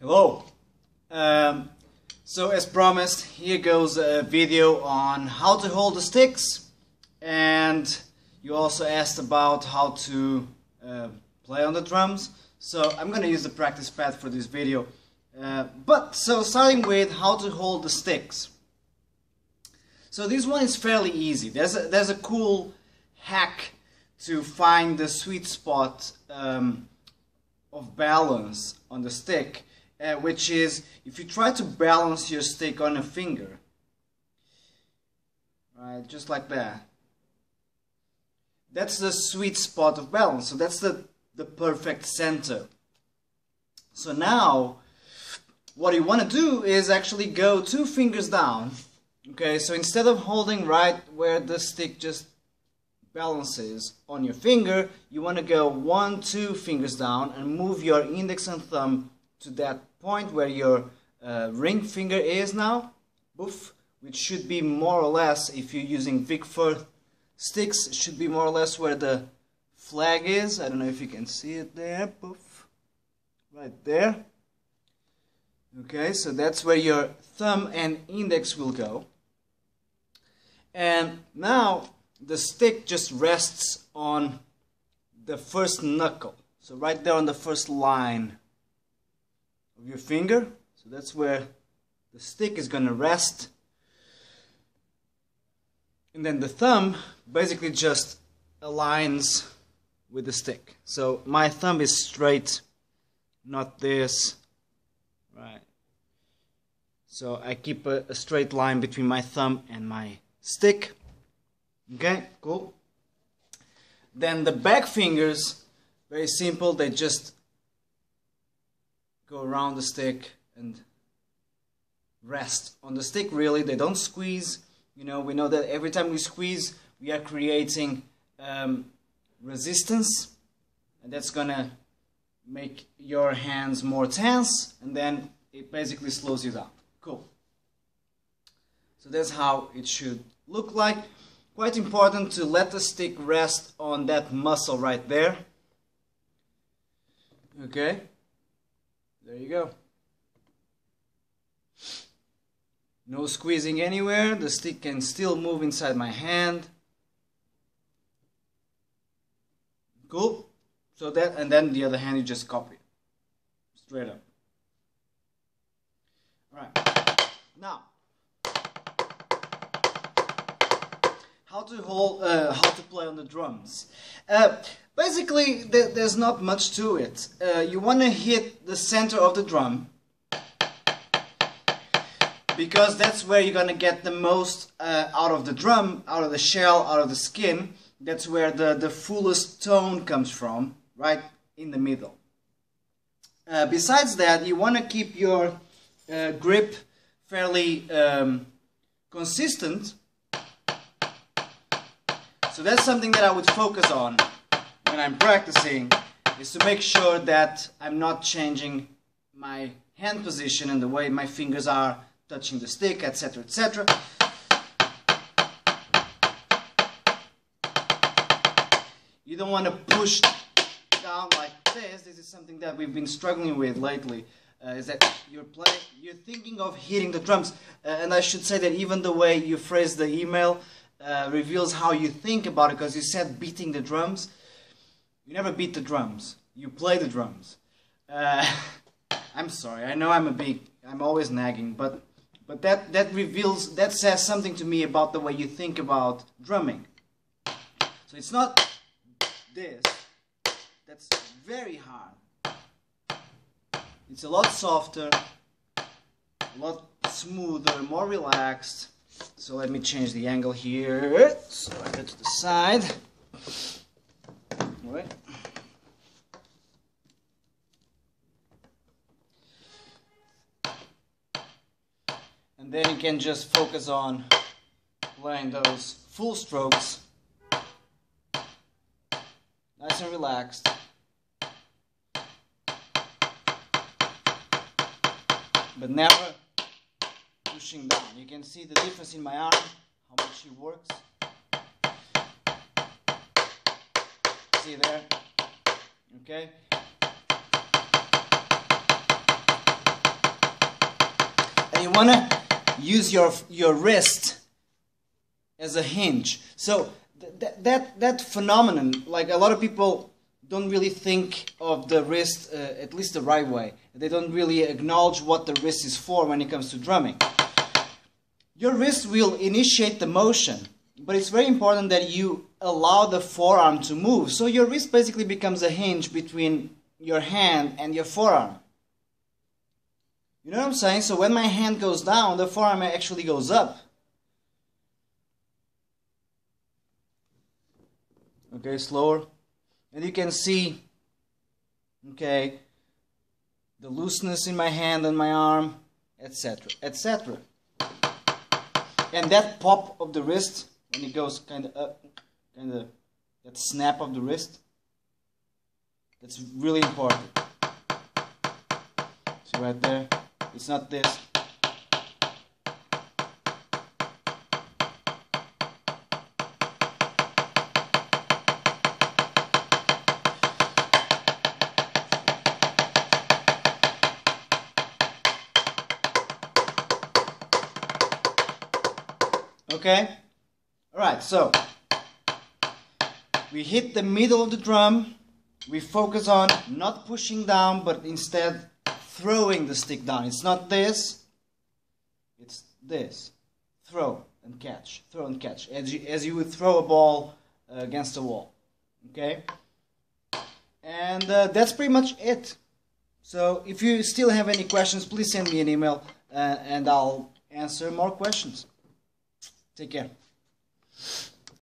Hello. So as promised, here goes a video on how to hold the sticks, and you also asked about how to play on the drums. So I'm gonna use the practice pad for this video. So starting with how to hold the sticks. So this one is fairly easy. There's a cool hack to find the sweet spot of balance on the stick, which is if you try to balance your stick on a finger, right, just like that. That's the sweet spot of balance. So that's the perfect center. So now what you want to do is actually go 2 fingers down. Okay, so instead of holding right where the stick just balances on your finger, you want to go 1, 2 fingers down and move your index and thumb to that point where your ring finger is now, boof, which should be more or less, if you're using Vic Firth sticks, should be more or less where the flag is. I don't know if you can see it there, poof, right there. Okay, so that's where your thumb and index will go. And now the stick just rests on the first knuckle. So right there on the first line of your finger. So that's where the stick is going to rest. And then the thumb basically just aligns with the stick. So my thumb is straight, not this. Right. So I keep a straight line between my thumb and my stick. Okay, cool. Then the back fingers, very simple, they just go around the stick and rest on the stick, really. They don't squeeze. You know, we know that every time we squeeze, we are creating resistance, and that's gonna make your hands more tense, and then it basically slows you down. Cool. So that's how it should look like. Quite important to let the stick rest on that muscle right there. Okay, there you go. No squeezing anywhere. The stick can still move inside my hand. Cool. So that, and then the other hand you just copy. Straight up. Alright. Now, how to play on the drums. Basically, there's not much to it. You want to hit the center of the drum, because that's where you're gonna get the most out of the drum, out of the shell, out of the skin. That's where the fullest tone comes from, right in the middle. Besides that, you want to keep your grip fairly consistent. So that's something that I would focus on when I'm practicing, is to make sure that I'm not changing my hand position and the way my fingers are touching the stick, etc., etc. You don't want to push down like this. This is something that we've been struggling with lately. Is that you're thinking of hitting the drums, and I should say that even the way you phrase the email reveals how you think about it, because you said beating the drums. You never beat the drums. You play the drums. I'm sorry. I know I'm always nagging, but that says something to me about the way you think about drumming. So it's not this. That's very hard. It's a lot softer, a lot smoother, more relaxed. So let me change the angle here. So I go to the side. Right. And then you can just focus on playing those full strokes, nice and relaxed. But never pushing down. You can see the difference in my arm, how much it works. See there? Okay? want to use your wrist as a hinge. So that phenomenon, like a lot of people don't really think of the wrist at least the right way. They don't really acknowledge what the wrist is for when it comes to drumming. Your wrist will initiate the motion, but it's very important that you allow the forearm to move. So your wrist basically becomes a hinge between your hand and your forearm. You know what I'm saying? So when my hand goes down, the forearm actually goes up. Okay, slower. And you can see, okay, the looseness in my hand and my arm, etc., etc. And that pop of the wrist, when it goes kind of up, that snap of the wrist, that's really important. See right there? It's not this. Okay? Alright, so we hit the middle of the drum. We focus on not pushing down, but instead throwing the stick down. It's not this, it's this. Throw and catch, throw and catch, as you would throw a ball against a wall. Okay? And that's pretty much it. So if you still have any questions, please send me an email and I'll answer more questions. Take care.